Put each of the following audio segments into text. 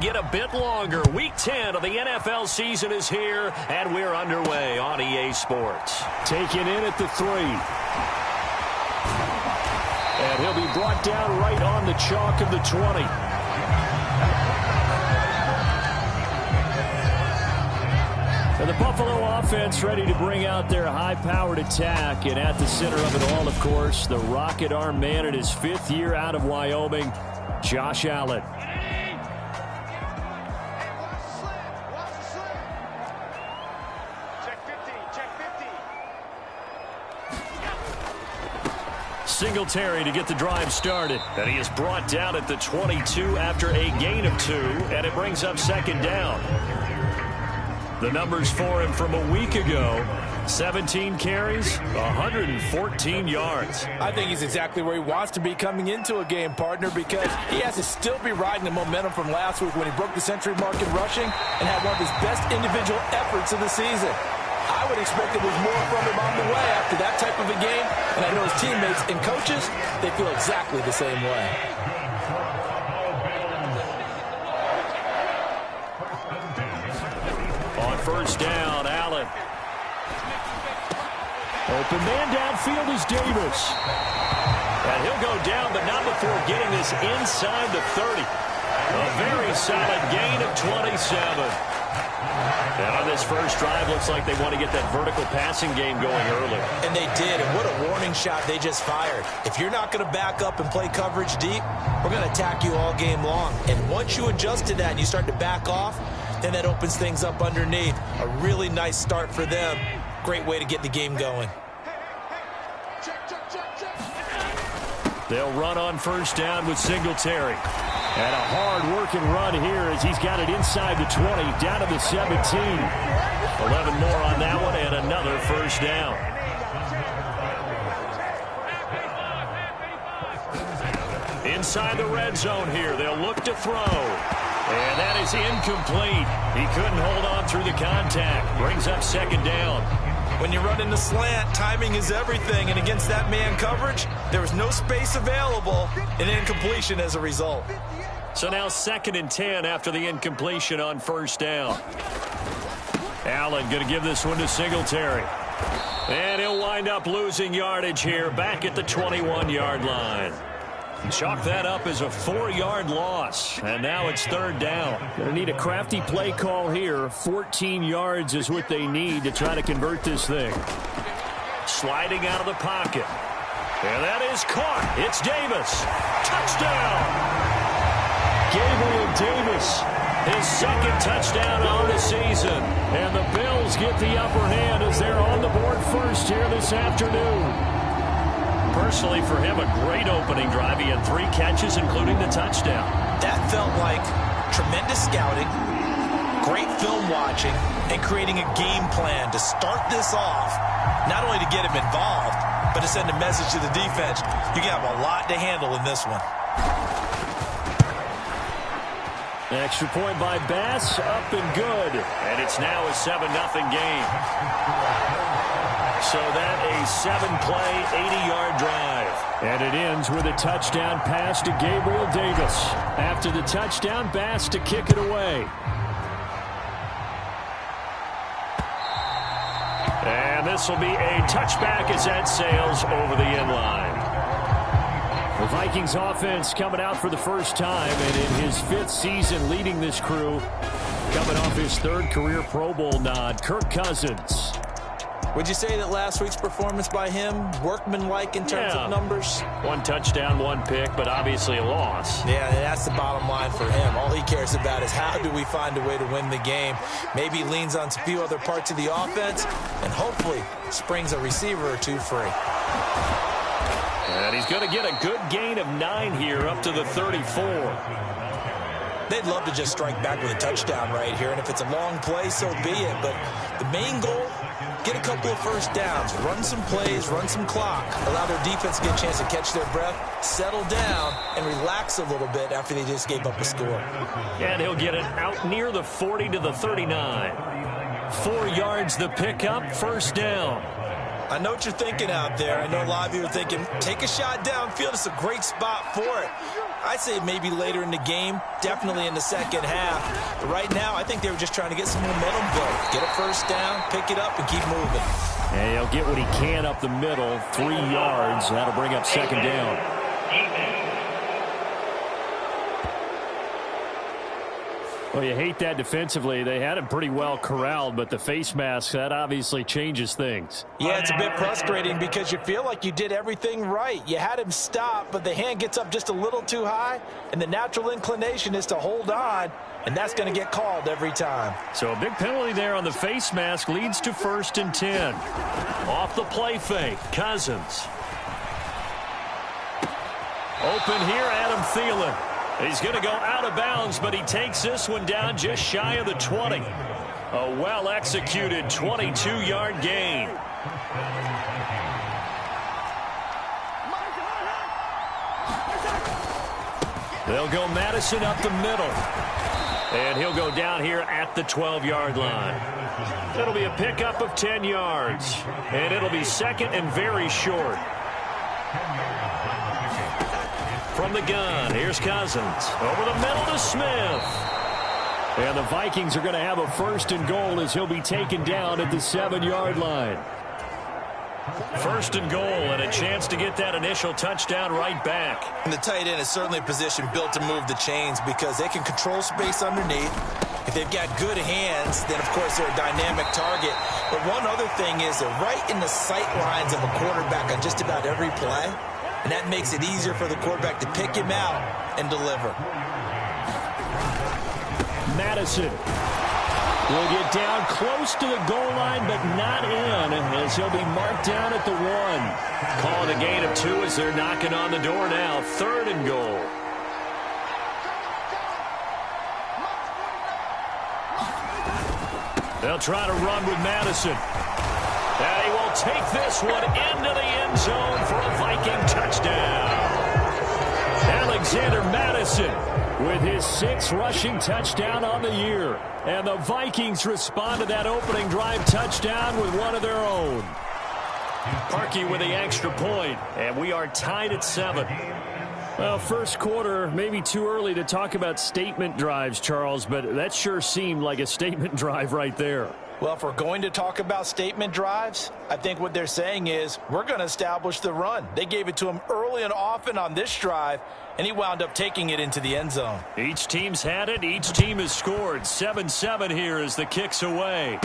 Get a bit longer. Week 10 of the NFL season is here, and we're underway on EA Sports. Taken in at the 3. And he'll be brought down right on the chalk of the 20. And the Buffalo offense ready to bring out their high-powered attack. And at the center of it all, of course, the rocket arm man in his 5th year out of Wyoming, Josh Allen. Singletary to get the drive started. And he is brought down at the 22 after a gain of 2, and it brings up 2nd down. The numbers for him from a week ago: 17 carries, 114 yards. I think he's exactly where he wants to be coming into a game, partner, because he has to still be riding the momentum from last week when he broke the century mark in rushing and had one of his best individual efforts of the season. I would expect that there's more from him on the way after that type of a game, and I know his teammates and coaches, they feel exactly the same way. On 1st down, Allen. Open man downfield is Davis. And he'll go down, but not before getting this inside the 30. A very solid gain of 27. And on this first drive, looks like they want to get that vertical passing game going early. And they did, and what a warning shot they just fired. If you're not going to back up and play coverage deep, we're going to attack you all game long. And once you adjust to that and you start to back off, then that opens things up underneath. A really nice start for them. Great way to get the game going. They'll run on 1st down with Singletary. And a hard-working run here as he's got it inside the 20, down to the 17. 11 more on that one, and another 1st down. Inside the red zone here, they'll look to throw. And that is incomplete. He couldn't hold on through the contact. Brings up 2nd down. When you run in the slant, timing is everything, and against that man coverage, there was no space available, and incompletion as a result. So now 2nd and 10 after the incompletion on 1st down. Allen going to give this one to Singletary. And he'll wind up losing yardage here back at the 21-yard line. Chalk that up as a 4-yard loss, and now it's 3rd down. Going to need a crafty play call here. 14 yards is what they need to try to convert this thing. Sliding out of the pocket. And that is caught. It's Davis. Touchdown! Gabriel Davis, his 2nd touchdown on the season. And the Bills get the upper hand as they're on the board first here this afternoon. Personally, for him, a great opening drive. He had 3 catches, including the touchdown. That felt like tremendous scouting, great film watching, and creating a game plan to start this off, not only to get him involved, but to send a message to the defense. You have a lot to handle in this one. Extra point by Bass, up and good. And it's now a 7-0 game. So that a 7-play, 80-yard drive. And it ends with a touchdown pass to Gabriel Davis. After the touchdown, Bass to kick it away. And this will be a touchback as that sails over the end line. The Vikings offense coming out for the first time, and in his 5th season leading this crew, coming off his 3rd career Pro Bowl nod, Kirk Cousins. Would you say that last week's performance by him, workmanlike in terms of numbers? 1 touchdown, 1 pick, but obviously a loss. Yeah, that's the bottom line for him. All he cares about is how do we find a way to win the game. Maybe he leans on a few other parts of the offense, and hopefully springs a receiver or 2 free. And he's going to get a good gain of 9 here up to the 34. They'd love to just strike back with a touchdown right here, and if it's a long play, so be it. But the main goal, get a couple of 1st downs, run some plays, run some clock, allow their defense to get a chance to catch their breath, settle down, and relax a little bit after they just gave up a score. And he'll get it out near the 40 to the 39. 4 yards the pickup, 1st down. I know what you're thinking out there. I know a lot of you are thinking, take a shot downfield. It's a great spot for it. I'd say maybe later in the game, definitely in the second half. But right now, I think they were just trying to get some momentum built. Get a first down, pick it up, and keep moving. And he'll get what he can up the middle, 3 yards. That'll bring up second down. Well, you hate that defensively. They had him pretty well corralled, but the face mask, that obviously changes things. Yeah, it's a bit frustrating because you feel like you did everything right. You had him stop, but the hand gets up just a little too high, and the natural inclination is to hold on, and that's going to get called every time. So a big penalty there on the face mask leads to 1st and 10. Off the play fake, Cousins. Open here, Adam Thielen. He's going to go out of bounds, but he takes this one down just shy of the 20. A well-executed 22-yard gain. They'll go Madison up the middle. And he'll go down here at the 12-yard line. That'll be a pickup of 10 yards. And it'll be second and very short. From the gun, here's Cousins. Over the middle to Smith. And the Vikings are going to have a 1st and goal as he'll be taken down at the 7-yard line. 1st and goal and a chance to get that initial touchdown right back. And the tight end is certainly a position built to move the chains because they can control space underneath. If they've got good hands, then, of course, they're a dynamic target. But one other thing is they're right in the sight lines of a quarterback on just about every play. And that makes it easier for the quarterback to pick him out and deliver. Madison will get down close to the goal line, but not in, as he'll be marked down at the 1. Calling a gain of 2 as they're knocking on the door now. 3rd and goal. They'll try to run with Madison. And he will take this one into the end zone for a Viking touchdown. Alexander Madison with his 6th rushing touchdown on the year. And the Vikings respond to that opening drive touchdown with one of their own. Parkey with the extra point, and we are tied at 7. Well, first quarter, maybe too early to talk about statement drives, Charles, but that sure seemed like a statement drive right there. Well, if we're going to talk about statement drives, I think what they're saying is we're going to establish the run. They gave it to him early and often on this drive, and he wound up taking it into the end zone. Each team's had it. Each team has scored. 7-7 here as the kick's away.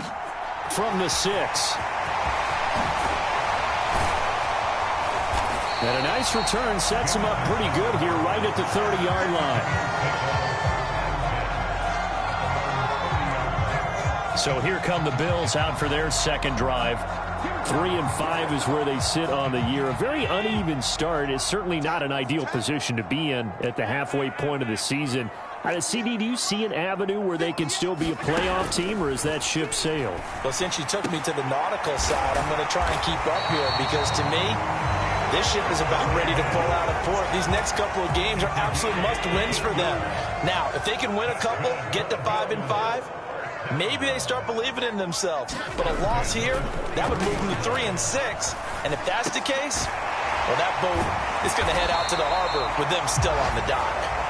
From the 6. And a nice return sets him up pretty good here right at the 30-yard line. So here come the Bills out for their second drive. 3-5 is where they sit on the year. A very uneven start. It's certainly not an ideal position to be in at the halfway point of the season. CD, do you see an avenue where they can still be a playoff team, or is that ship sailed? Well, since you took me to the nautical side, I'm going to try and keep up here because, to me, this ship is about ready to pull out of port. These next couple of games are absolute must-wins for them. Now, if they can win a couple, get to 5-5, maybe they start believing in themselves. But a loss here, that would move them to 3-6. And if that's the case, well, that boat is going to head out to the harbor with them still on the dock.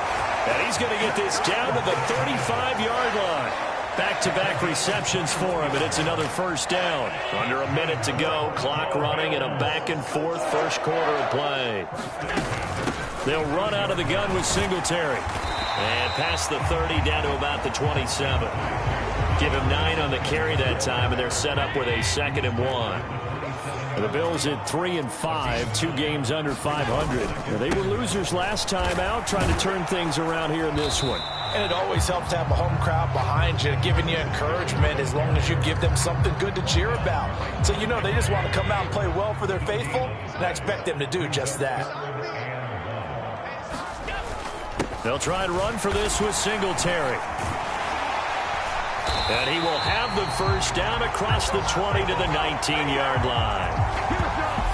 And he's going to get this down to the 35-yard line. Back-to-back receptions for him, and it's another first down. Under a minute to go, clock running, and a back-and-forth first quarter of play. They'll run out of the gun with Singletary. And past the 30 down to about the 27. Give him 9 on the carry that time, and they're set up with a 2nd and 1. The Bills at 3-5, 2 games under 500. Now, they were losers last time out, trying to turn things around here in this one. And it always helps to have a home crowd behind you, giving you encouragement as long as you give them something good to cheer about. So, you know, they just want to come out and play well for their faithful, and I expect them to do just that. They'll try to run for this with Singletary. And he will have the first down across the 20 to the 19-yard line.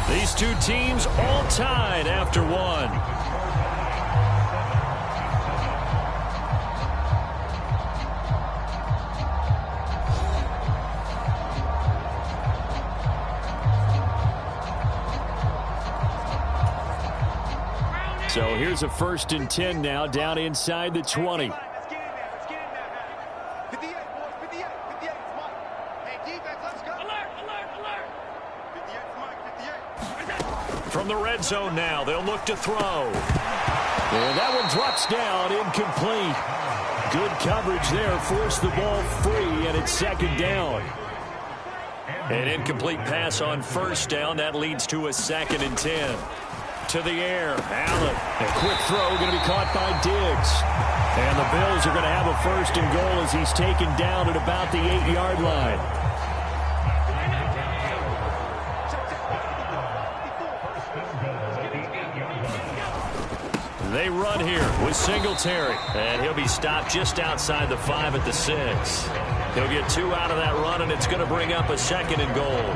These two teams all tied after one. So here's a 1st and 10 now down inside the 20. From the red zone now, they'll look to throw. And that one drops down, incomplete. Good coverage there, forced the ball free, and it's 2nd down. An incomplete pass on 1st down. That leads to a 2nd and 10. To the air, Allen. A quick throw going to be caught by Diggs. And the Bills are going to have a 1st and goal as he's taken down at about the 8-yard line. They run here with Singletary. And he'll be stopped just outside the 5 at the 6. He'll get 2 out of that run, and it's going to bring up a 2nd and goal.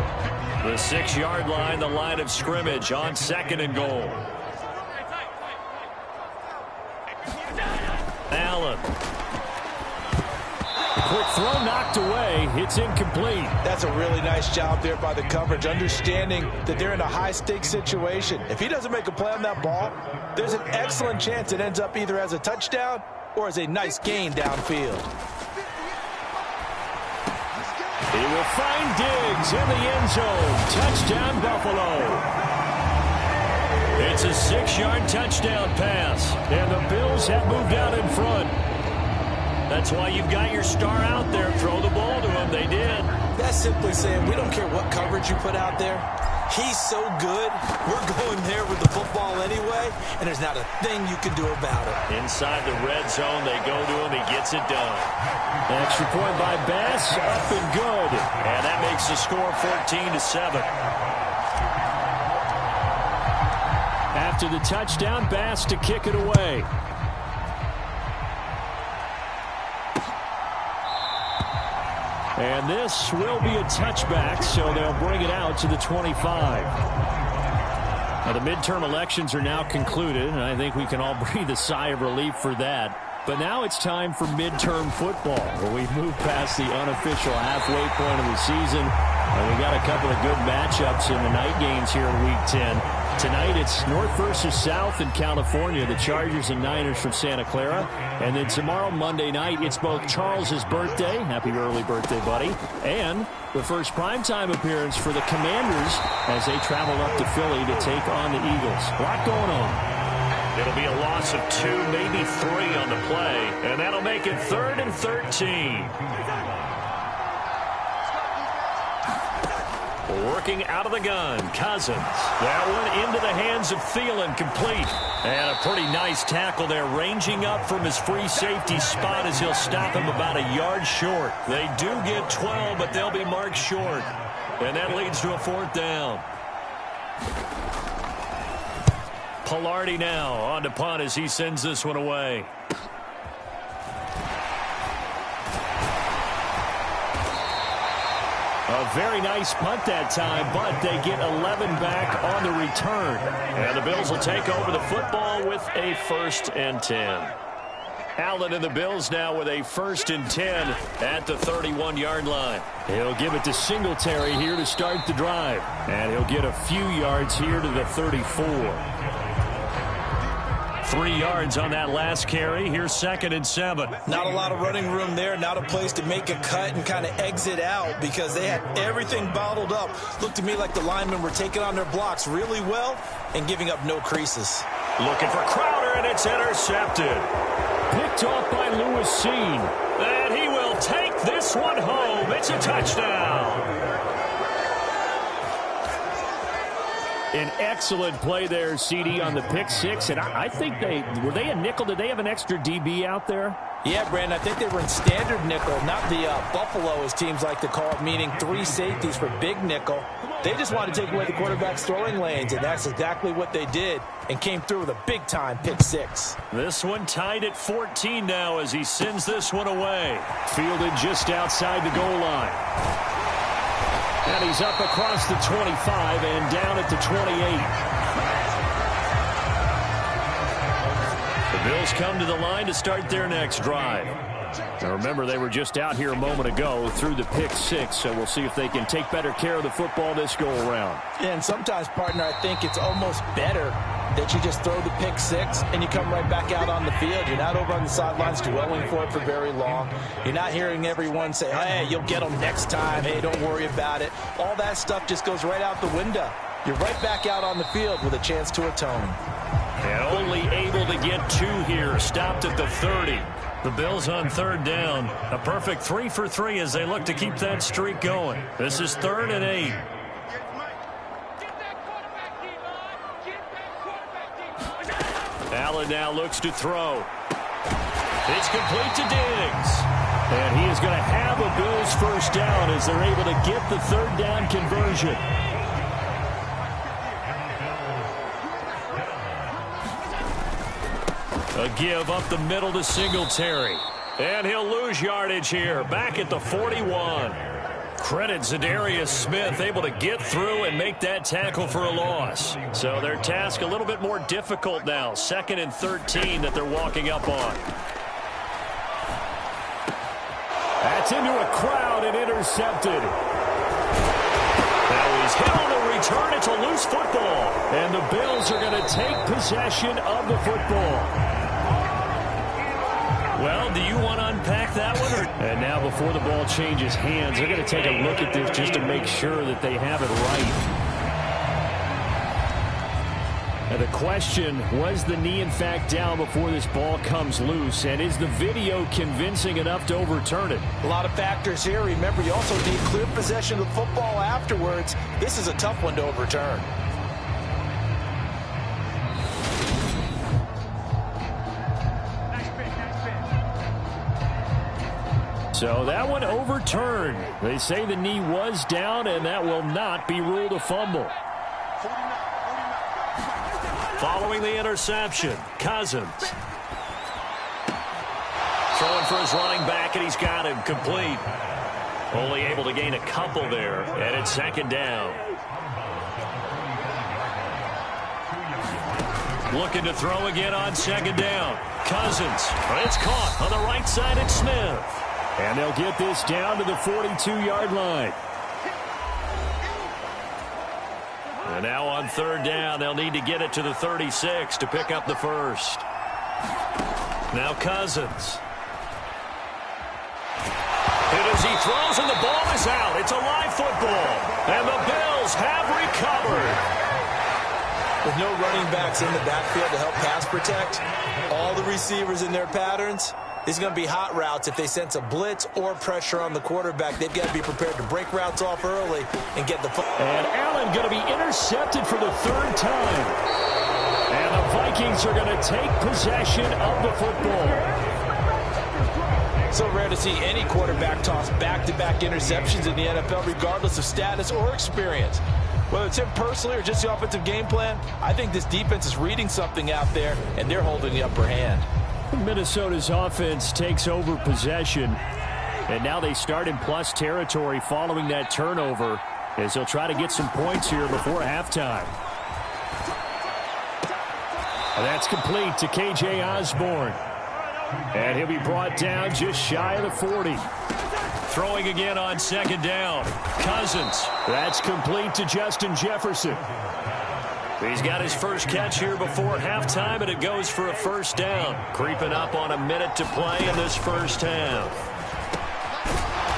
The 6-yard line, the line of scrimmage on 2nd and goal. Allen. Quick throw knocked away. It's incomplete. That's a really nice job there by the coverage, understanding that they're in a high-stakes situation. If he doesn't make a play on that ball, there's an excellent chance it ends up either as a touchdown or as a nice gain downfield. He will find Diggs in the end zone. Touchdown, Buffalo. It's a 6-yard touchdown pass, and the Bills have moved out in front. That's why you've got your star out there. Throw the ball to him. They did. That's simply saying we don't care what coverage you put out there. He's so good, we're going there with the football anyway, and there's not a thing you can do about it. Inside the red zone, they go to him. He gets it done. Extra point by Bass, up and good. And that makes the score 14-7. After the touchdown, Bass to kick it away. And this will be a touchback, so they'll bring it out to the 25. Now, the midterm elections are now concluded, and I think we can all breathe a sigh of relief for that. But now it's time for midterm football, where we've moved past the unofficial halfway point of the season, and we got a couple of good matchups in the night games here in Week 10. Tonight it's North versus South in California, the Chargers and Niners from Santa Clara. And then tomorrow, Monday night, it's both Charles's birthday, happy early birthday, buddy, and the first primetime appearance for the Commanders as they travel up to Philly to take on the Eagles. A lot going on. It'll be a loss of 2, maybe 3 on the play, and that'll make it 3rd and 13. Working out of the gun, Cousins. That one into the hands of Thielen, complete. And a pretty nice tackle there, ranging up from his free safety spot as he'll stop him about a yard short. They do get 12, but they'll be marked short. And that leads to a 4th down. Pilardi now on to punt as he sends this one away. A very nice punt that time, but they get 11 back on the return. And the Bills will take over the football with a 1st and 10. Allen and the Bills now with a 1st and 10 at the 31-yard line. He'll give it to Singletary here to start the drive. And he'll get a few yards here to the 34. 3 yards on that last carry. Here's 2nd and 7. Not a lot of running room there. Not a place to make a cut and kind of exit out because they had everything bottled up. Looked to me like the linemen were taking on their blocks really well and giving up no creases. Looking for Crowder, and it's intercepted. Picked off by Lewis Seen. And he will take this one home. It's a touchdown. An excellent play there, CD, on the pick 6. And I think were they a nickel? Did they have an extra DB out there? Yeah, Brandon, I think they were in standard nickel, not the Buffalo, as teams like to call it, meaning 3 safeties for big nickel. They just wanted to take away the quarterback's throwing lanes, and that's exactly what they did and came through with a big-time pick 6. This one tied at 14 now as he sends this one away. Fielded just outside the goal line. And he's up across the 25 and down at the 28. The Bills come to the line to start their next drive. Now remember, they were just out here a moment ago through the pick 6, so we'll see if they can take better care of the football this go-around. And sometimes, partner, I think it's almost better that you just throw the pick six and you come right back out on the field. You're not over on the sidelines dwelling for it for very long. You're not hearing everyone say, hey, you'll get them next time. Hey, don't worry about it. All that stuff just goes right out the window. You're right back out on the field with a chance to atone. And only able to get 2 here. Stopped at the 30. The Bills on 3rd down. A perfect 3 for 3 as they look to keep that streak going. This is 3rd and 8. Allen now looks to throw. It's complete to Diggs. And he is going to have a Bills first down as they're able to get the 3rd down conversion. A give up the middle to Singletary. And he'll lose yardage here. Back at the 41. Credit Zadarius Smith, able to get through and make that tackle for a loss. So their task a little bit more difficult now. 2nd and 13 that they're walking up on. That's into a crowd and intercepted. Now he's hit on the return. It's a loose football. And the Bills are going to take possession of the football. Well, do you want to unpack that one? And now before the ball changes hands, they're going to take a look at this just to make sure that they have it right. Now the question, was the knee in fact down before this ball comes loose? And is the video convincing enough to overturn it? A lot of factors here. Remember, you also need clear possession of the football afterwards. This is a tough one to overturn. So that one overturned. They say the knee was down, and that will not be ruled a fumble. Following the interception, Cousins. Throwing for his running back, and he's got him complete. Only able to gain a couple there, and it's 2nd down. Looking to throw again on 2nd down. Cousins. It's caught on the right side. It's Smith. And they'll get this down to the 42-yard line. And now on 3rd down, they'll need to get it to the 36 to pick up the first. Now Cousins. Hit as he throws, and the ball is out. It's a live football. And the Bills have recovered. With no running backs in the backfield to help pass protect, all the receivers in their patterns, these are going to be hot routes. If they sense a blitz or pressure on the quarterback, they've got to be prepared to break routes off early and get the football. And Allen going to be intercepted for the 3rd time. And the Vikings are going to take possession of the football. So rare to see any quarterback toss back-to-back interceptions in the NFL, regardless of status or experience. Whether it's him personally or just the offensive game plan, I think this defense is reading something out there, and they're holding the upper hand. Minnesota's offense takes over possession, and now they start in plus territory following that turnover as they'll try to get some points here before halftime. And that's complete to K.J. Osborne. And he'll be brought down just shy of the 40. Throwing again on 2nd down. Cousins. That's complete to Justin Jefferson. He's got his first catch here before halftime, and it goes for a first down. Creeping up on a minute to play in this first half.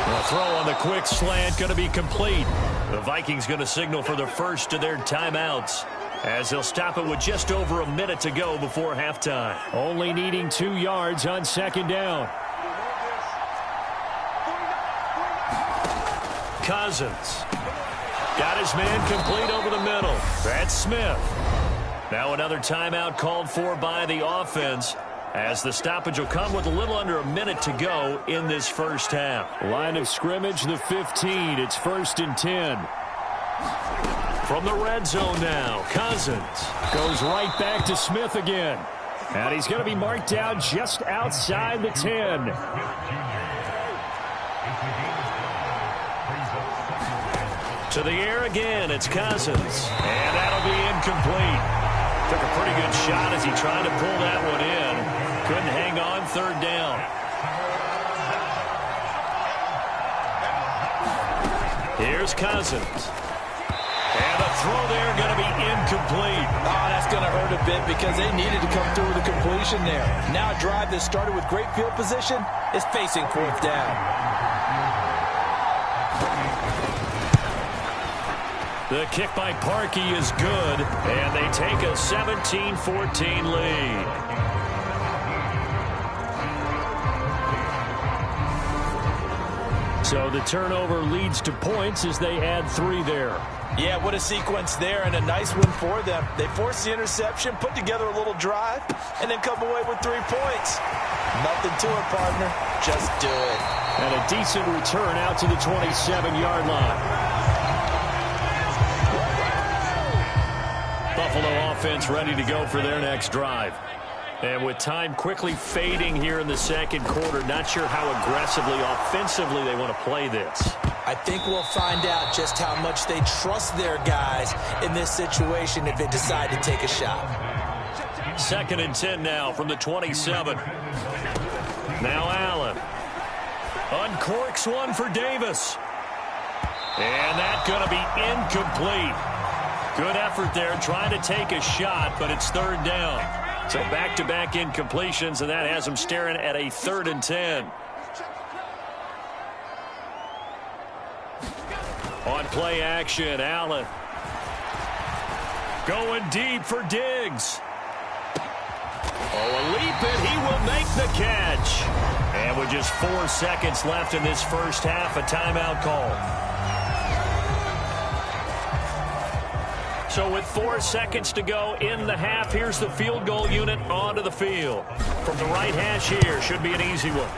The throw on the quick slant going to be complete. The Vikings going to signal for the first of their timeouts as they'll stop it with just over a minute to go before halftime. Only needing 2 yards on 2nd down. Cousins. Got his man complete over the middle. That's Smith. Now another timeout called for by the offense as the stoppage will come with a little under a minute to go in this first half. Line of scrimmage, the 15. It's 1st and 10. From the red zone now, Cousins goes right back to Smith again. And he's going to be marked down just outside the 10. To the air again, it's Cousins. And that'll be incomplete. Took a pretty good shot as he tried to pull that one in. Couldn't hang on 3rd down. Here's Cousins. And a throw there going to be incomplete. Oh, that's going to hurt a bit because they needed to come through with a completion there. Now a drive that started with great field position is facing fourth down. The kick by Parkey is good, and they take a 17-14 lead. So the turnover leads to points as they add 3 there. Yeah, what a sequence there, and a nice one for them. They forced the interception, put together a little drive, and then come away with 3 points. Nothing to it, partner. Just do it. And a decent return out to the 27-yard line. Buffalo offense ready to go for their next drive. And with time quickly fading here in the second quarter, not sure how aggressively, offensively they want to play this. I think we'll find out just how much they trust their guys in this situation if they decide to take a shot. 2nd and 10 now from the 27. Now Allen. Uncorks one for Davis. And that's going to be incomplete. Good effort there trying to take a shot, but it's 3rd down. So back-to-back incompletions, and that has them staring at a 3rd and 10. On play action, Allen. Going deep for Diggs. Oh, a leap, and he will make the catch. And with just 4 seconds left in this first half, a timeout call. So with 4 seconds to go in the half, here's the field goal unit onto the field. From the right hash here, should be an easy one.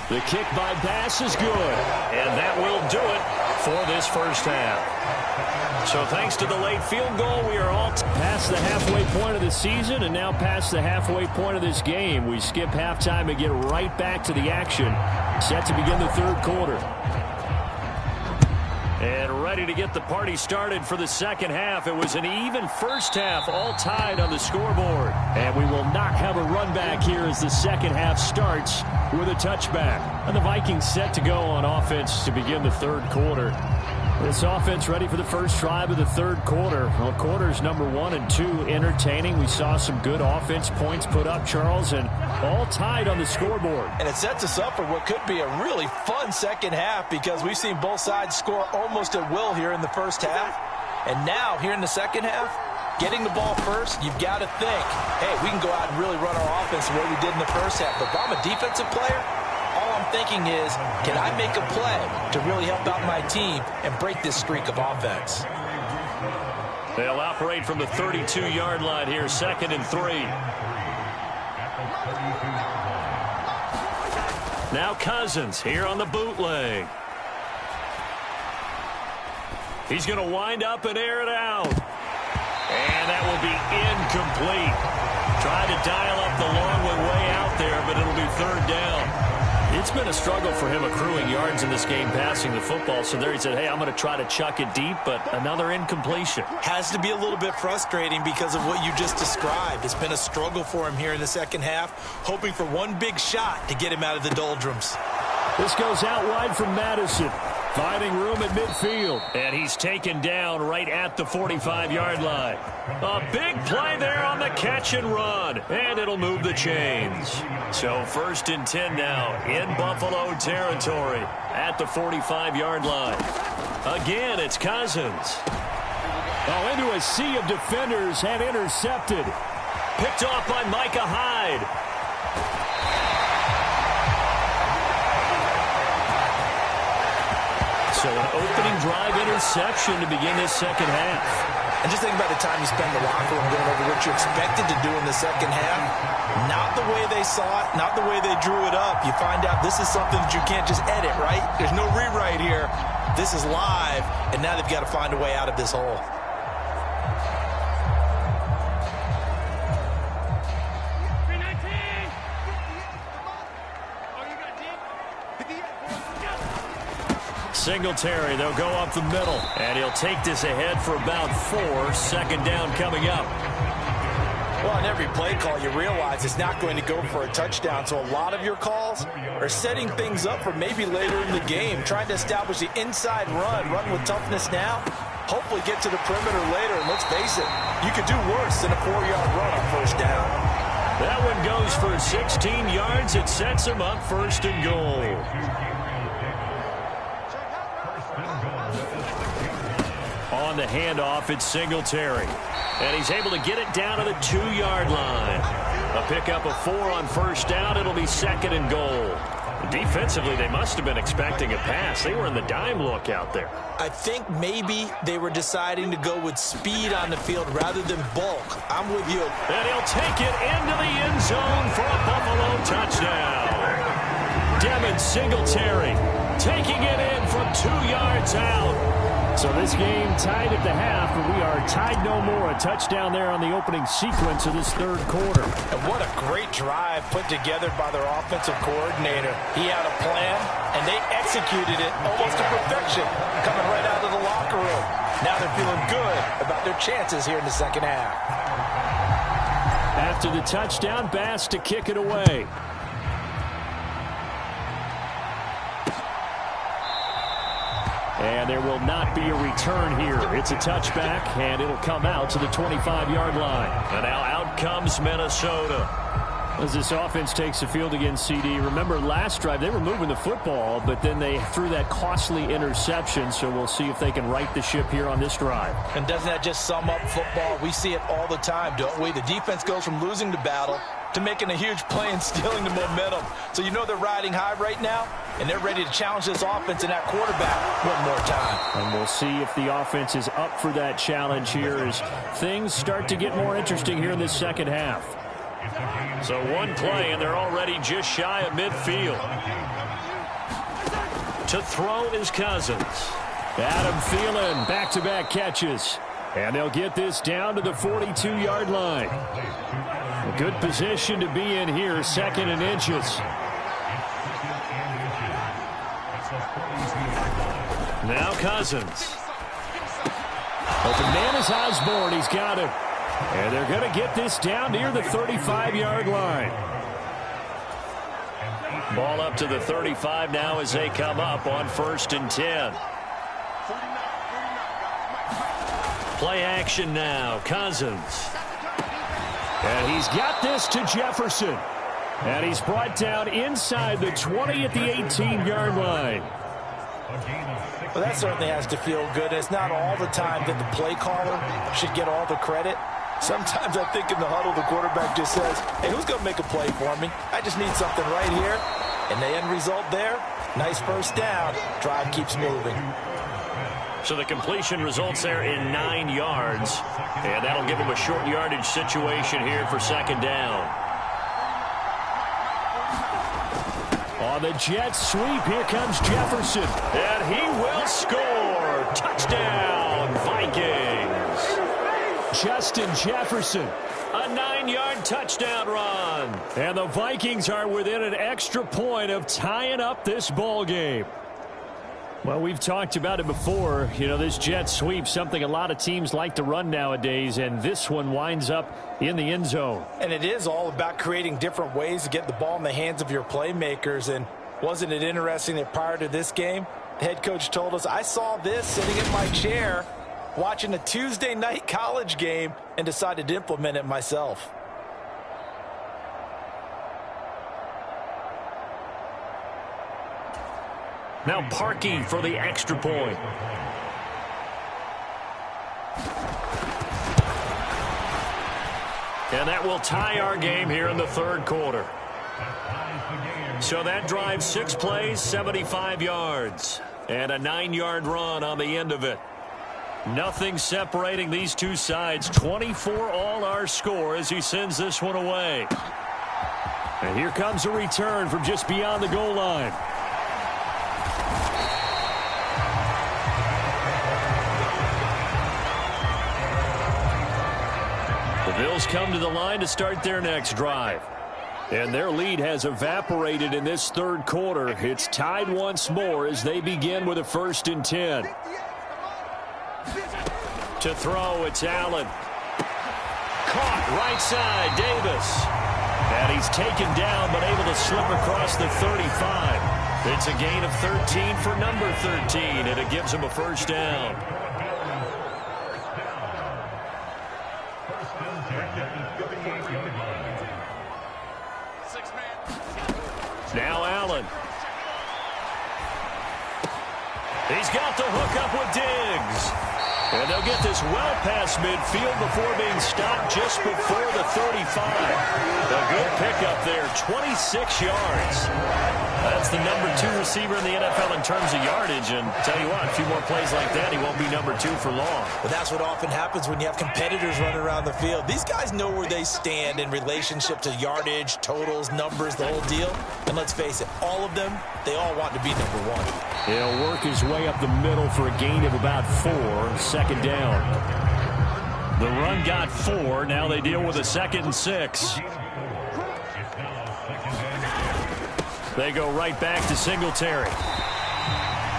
The kick by Bass is good, and that will do it for this first half. So thanks to the late field goal, we are all past the halfway point of the season and now past the halfway point of this game. We skip halftime and get right back to the action, set to begin the 3rd quarter. And ready to get the party started for the second half. It was an even first half, all tied on the scoreboard. And we will not have a run back here as the second half starts with a touchback. And the Vikings set to go on offense to begin the 3rd quarter. This offense ready for the first drive of the 3rd quarter. Well, quarters number 1 and 2 entertaining. We saw some good offense points put up, Charles, and all tied on the scoreboard. And it sets us up for what could be a really fun second half because we've seen both sides score almost at will here in the first half. And now, here in the second half, getting the ball first, you've got to think, hey, we can go out and really run our offense the way we did in the first half. But if I'm a defensive player, all I'm thinking is, can I make a play to really help out my team and break this streak of offense? They'll operate from the 32-yard line here, 2nd and 3. Now Cousins here on the bootleg. He's going to wind up and air it out. And that will be incomplete. Tried to dial up the long one way out there, but it'll be 3rd down. It's been a struggle for him accruing yards in this game passing the football. So there he said, hey, I'm going to try to chuck it deep, but another incompletion. Has to be a little bit frustrating because of what you just described. It's been a struggle for him here in the second half, hoping for one big shot to get him out of the doldrums. This goes out wide from Madison. Finding room at midfield. And he's taken down right at the 45-yard line. A big play there on the catch and run. And it'll move the chains. So 1st and 10 now in Buffalo territory at the 45-yard line. Again, it's Cousins. Oh, into a sea of defenders and intercepted. Picked off by Micah Hyde. So an opening drive interception to begin this second half. And just think about the time you spend in the locker room going over what you expected to do in the second half. Not the way they saw it, not the way they drew it up. You find out this is something that you can't just edit, right? There's no rewrite here. This is live, and now they've got to find a way out of this hole. Singletary, they'll go up the middle, and he'll take this ahead for about 4. 2nd down coming up. Well, on every play call, you realize it's not going to go for a touchdown, so a lot of your calls are setting things up for maybe later in the game, trying to establish the inside run with toughness now, hopefully get to the perimeter later. And let's face it, you could do worse than a 4-yard run on first down. That one goes for 16 yards. It sets him up first and goal. On the handoff, it's Singletary. And he's able to get it down to the 2-yard line. A pickup of 4 on first down. It'll be second and goal. Defensively, they must have been expecting a pass. They were in the dime look out there. I think maybe they were deciding to go with speed on the field rather than bulk. I'm with you. And he'll take it into the end zone for a Buffalo touchdown. Devin Singletary taking it in from 2 yards out. So this game tied at the half, but we are tied no more. A touchdown there on the opening sequence of this third quarter. And what a great drive put together by their offensive coordinator. He had a plan, and they executed it almost to perfection, coming right out of the locker room. Now they're feeling good about their chances here in the second half. After the touchdown, Bass to kick it away. And there will not be a return here. It's a touchback, and it'll come out to the 25-yard line. And now out comes Minnesota. As this offense takes the field against CD, remember last drive they were moving the football, but then they threw that costly interception, so we'll see if they can right the ship here on this drive. And doesn't that just sum up football? We see it all the time, don't we? The defense goes from losing the battle to making a huge play and stealing the momentum. So you know they're riding high right now, and they're ready to challenge this offense and that quarterback one more time. And we'll see if the offense is up for that challenge here as things start to get more interesting here in this second half. So one play, and they're already just shy of midfield. To throw is Cousins. Adam Thielen, back-to-back catches. And they'll get this down to the 42-yard line. A good position to be in here, second and inches. Now Cousins. Open man is Osborne. He's got it. And they're going to get this down near the 35-yard line. Ball up to the 35 now as they come up on 1st and 10. Play action now. Cousins. And he's got this to Jefferson. And he's brought down inside the 20 at the 18-yard line. Well, that certainly has to feel good. It's not all the time that the play caller should get all the credit. Sometimes I think in the huddle, the quarterback just says, hey, who's going to make a play for me? I just need something right here. And the end result there, nice first down. Drive keeps moving. So the completion results there in 9 yards. And that'll give them a short yardage situation here for second down. On the jet sweep, here comes Jefferson. And he will score. Touchdown, Vikings. Justin Jefferson. A 9-yard touchdown run. And the Vikings are within an extra point of tying up this ball game. Well, we've talked about it before. You know, this jet sweep, something a lot of teams like to run nowadays, and this one winds up in the end zone. And it is all about creating different ways to get the ball in the hands of your playmakers. And wasn't it interesting that prior to this game, the head coach told us, I saw this sitting in my chair watching a Tuesday night college game and decided to implement it myself. Now Parkey for the extra point. And that will tie our game here in the third quarter. So that drive, 6 plays, 75 yards. And a 9-yard run on the end of it. Nothing separating these two sides. 24 all our score as he sends this one away. And here comes a return from just beyond the goal line. The Bills come to the line to start their next drive. And their lead has evaporated in this third quarter. It's tied once more as they begin with a 1st and 10. To throw, it's Allen. Caught right side, Davis. And he's taken down but able to slip across the 35. It's a gain of 13 for number 13, and it gives him a first down. Now Allen. He's got the hook up with Diggs. And they'll get this well past midfield before being stopped just before the 35. A good pickup there, 26 yards. That's the number 2 receiver in the NFL in terms of yardage. And tell you what, a few more plays like that, he won't be number 2 for long. But that's what often happens when you have competitors running around the field. These guys know where they stand in relationship to yardage, totals, numbers, the whole deal. And let's face it, all of them, they all want to be number 1. He'll work his way up the middle for a gain of about 4, second down. The run got 4. Now they deal with a 2nd and 6. They go right back to Singletary.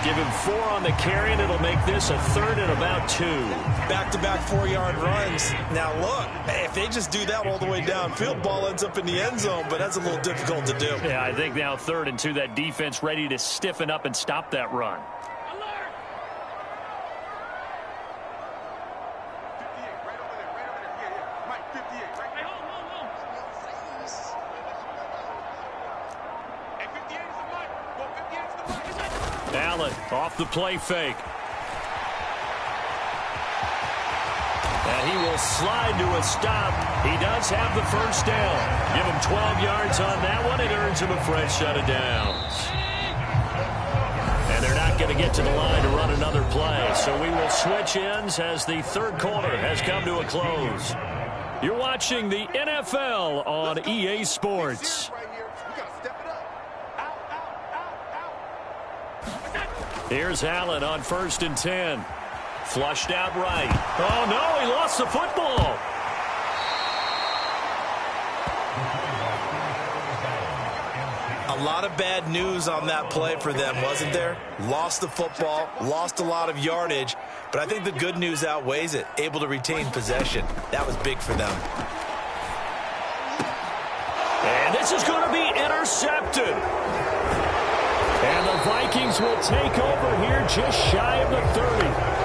Give him 4 on the carry, and it'll make this a 3rd and about 2. Back-to-back 4-yard runs. Now, look, if they just do that all the way downfield, ball ends up in the end zone, but that's a little difficult to do. Yeah, I think now 3rd and 2, that defense ready to stiffen up and stop that run. Allen off the play fake. And he will slide to a stop. He does have the first down. Give him 12 yards on that one. It earns him a fresh set of downs. And they're not going to get to the line to run another play. So we will switch ends as the 3rd quarter has come to a close. You're watching the NFL on EA Sports. Here's Allen on 1st and 10. Flushed out right. Oh, no, he lost the football. A lot of bad news on that play for them, wasn't there? Lost the football, lost a lot of yardage, but I think the good news outweighs it. Able to retain possession. That was big for them. And this is going to be intercepted. And the Vikings will take over here just shy of the 30.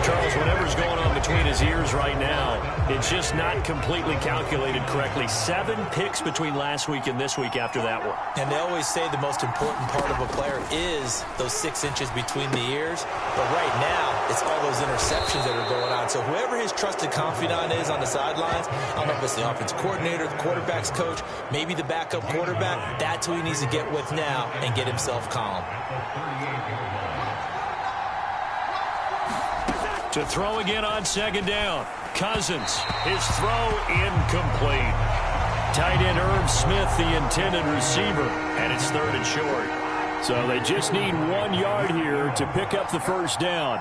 Charles, whatever's going on between his ears right now, it's just not completely calculated correctly. 7 picks between last week and this week after that one. And they always say the most important part of a player is those 6 inches between the ears. But right now, it's all those interceptions that are going on. So whoever his trusted confidant is on the sidelines, I don't know if it's the offense coordinator, the quarterback's coach, maybe the backup quarterback, that's who he needs to get with now and get himself calm. To throw again on 2nd down. Cousins, his throw incomplete. Tight end Irv Smith, the intended receiver, and it's 3rd and short. So they just need 1 yard here to pick up the first down.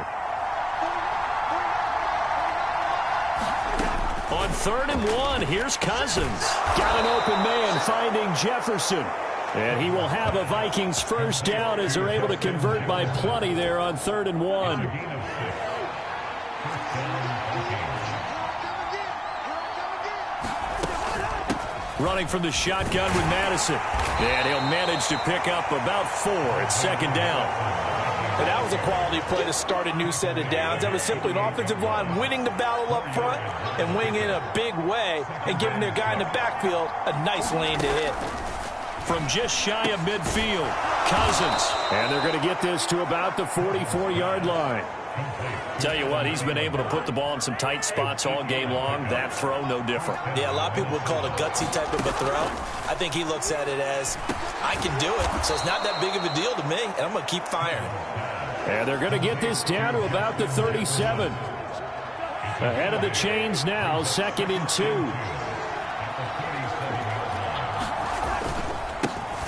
On 3rd and 1, here's Cousins. Got an open man finding Jefferson. And he will have a Vikings first down as they're able to convert by plenty there on 3rd and 1. Running from the shotgun with Madison. And he'll manage to pick up about 4 at 2nd down. And that was a quality play to start a new set of downs. That was simply an offensive line winning the battle up front and winning in a big way and giving their guy in the backfield a nice lane to hit. From just shy of midfield, Cousins. And they're going to get this to about the 44-yard line. Tell you what, he's been able to put the ball in some tight spots all game long. That throw, no different. Yeah, a lot of people would call it a gutsy type of a throw. I think he looks at it as, I can do it, so it's not that big of a deal to me, and I'm going to keep firing. And they're going to get this down to about the 37. Ahead of the chains now, 2nd and 2.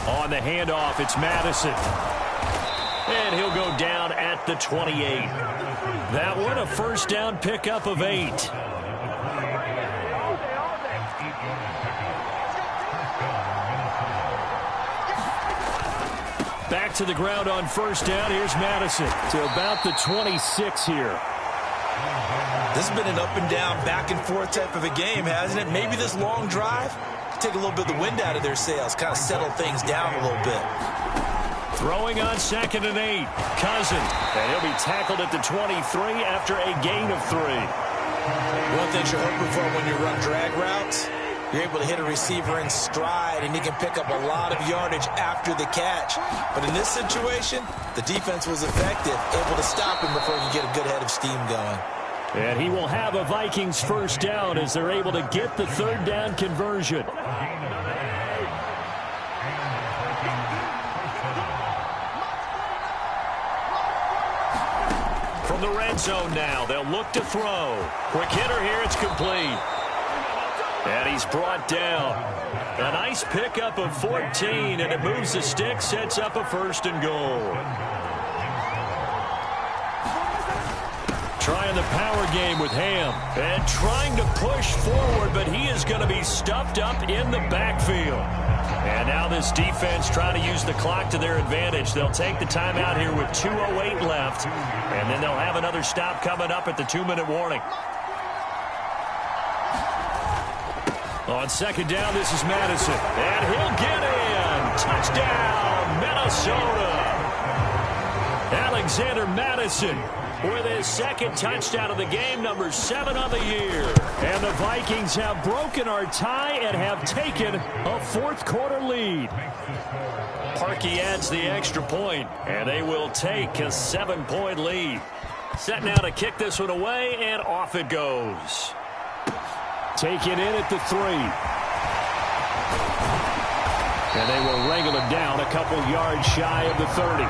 On the handoff, it's Madison. And he'll go down at the 28. That one, a first down pickup of 8. Back to the ground on first down. Here's Madison to about the 26 here. This has been an up and down, back and forth type of a game, hasn't it? Maybe this long drive take a little bit of the wind out of their sails, kind of settle things down a little bit. Throwing on 2nd and 8. Cousins. And he'll be tackled at the 23 after a gain of 3. One thing you're hoping for when you run drag routes, You're able to hit a receiver in stride, and he can pick up a lot of yardage after the catch. But in this situation, the defense was effective, able to stop him before he could get a good head of steam going. And he will have a Vikings first down as they're able to get the third down conversion. From the red zone now, they'll look to throw. Quick hitter here, it's complete. And he's brought down. A nice pickup of 14, and it moves the stick, sets up a 1st and goal. Trying the power game with Ham. And trying to push forward, but he is going to be stuffed up in the backfield. And now this defense trying to use the clock to their advantage. They'll take the timeout here with 2:08 left. And then they'll have another stop coming up at the 2-minute warning. On second down, this is Madison. And he'll get in. Touchdown, Minnesota. Alexander Madison with his second touchdown of the game, number 7 on the year. And the Vikings have broken our tie and have taken a fourth-quarter lead. Parkey adds the extra point, and they will take a 7-point lead. Set now to kick this one away, and off it goes. Taken in at the 3. And they will wrangle him down a couple yards shy of the 30.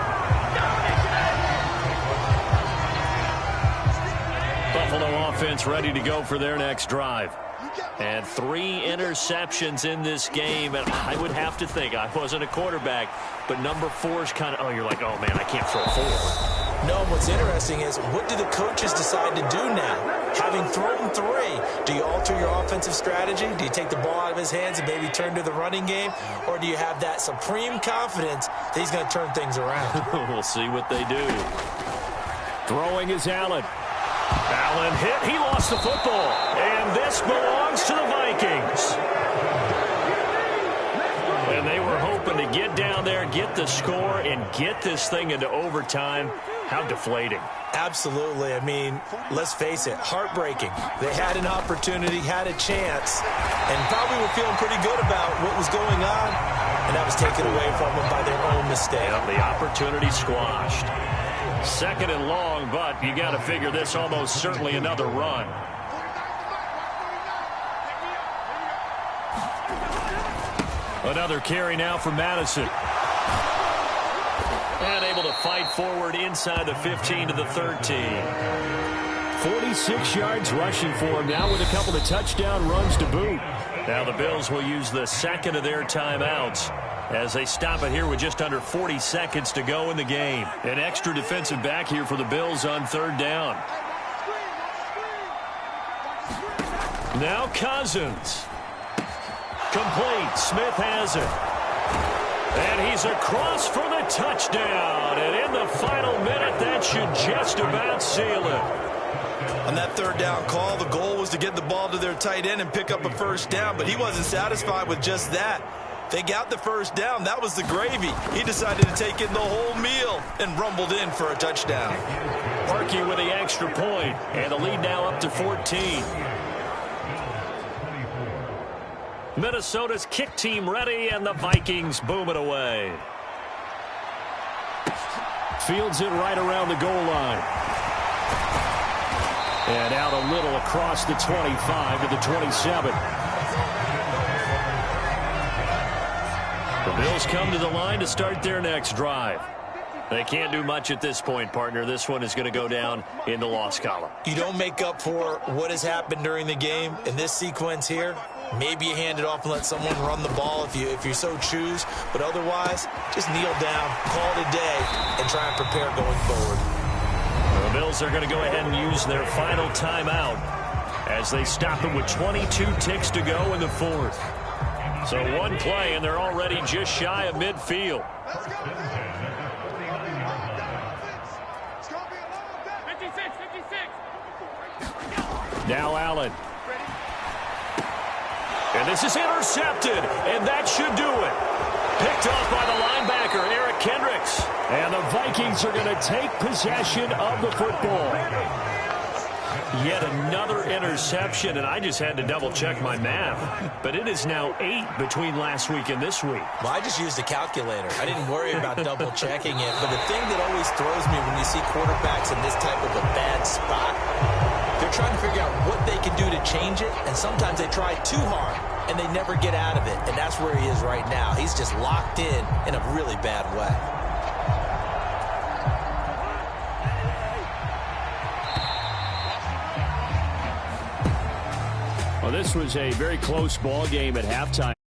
Buffalo offense ready to go for their next drive. And 3 interceptions in this game. And I would have to think, I wasn't a quarterback, but number 4 is kind of, oh, you're like, oh, man, I can't throw 4. No, what's interesting is, what do the coaches decide to do now? Having thrown 3, do you alter your offensive strategy? Do you take the ball out of his hands and maybe turn to the running game? Or do you have that supreme confidence that he's going to turn things around? We'll see what they do. Throwing is Allen. Allen hit. He lost the football. And this belongs to the Vikings. And they were hoping to get down there, get the score, and get this thing into overtime. How deflating. Absolutely. I mean, let's face it, heartbreaking. They had an opportunity, had a chance, and probably were feeling pretty good about what was going on, and that was taken away from them by their own mistake. Yep, the opportunity squashed. Second and long, but you got to figure this almost certainly another run. Another carry now for Madison. And able to fight forward inside the 15 to the 13. 46 yards rushing for him now with a couple of touchdown runs to boot. Now the Bills will use the second of their timeouts as they stop it here with just under 40 seconds to go in the game. An extra defensive back here for the Bills on third down. Now Cousins. Complete. Smith has it. And he's across for the touchdown. And in the final minute, that should just about seal it. On that third down call, the goal was to get the ball to their tight end and pick up a first down, but he wasn't satisfied with just that. They got the first down. That was the gravy. He decided to take in the whole meal and rumbled in for a touchdown. Parkey with the extra point, and the lead now up to 14. Minnesota's kick team ready, and the Vikings boom it away. Fields it right around the goal line. And out a little across the 25 to the 27. The Bills come to the line to start their next drive. They can't do much at this point, partner. This one is going to go down in the loss column. You don't make up for what has happened during the game in this sequence here. Maybe you hand it off and let someone run the ball if you so choose. But otherwise, just kneel down, call it a day, and try and prepare going forward. The Bills are going to go ahead and use their final timeout as they stop it with 22 ticks to go in the fourth. So one play, and they're already just shy of midfield. Now Allen. And this is intercepted, and that should do it. Picked off by the linebacker, Eric Kendricks. And the Vikings are going to take possession of the football. Yet another interception, and I just had to double-check my math. But it is now 8 between last week and this week. Well, I just used a calculator. I didn't worry about double-checking it. But the thing that always throws me when you see quarterbacks in this type of a bad spot, they're trying to figure out what they can do to change it, and sometimes they try too hard, and they never get out of it. And that's where he is right now. He's just locked in a really bad way. Well, this was a very close ball game at halftime.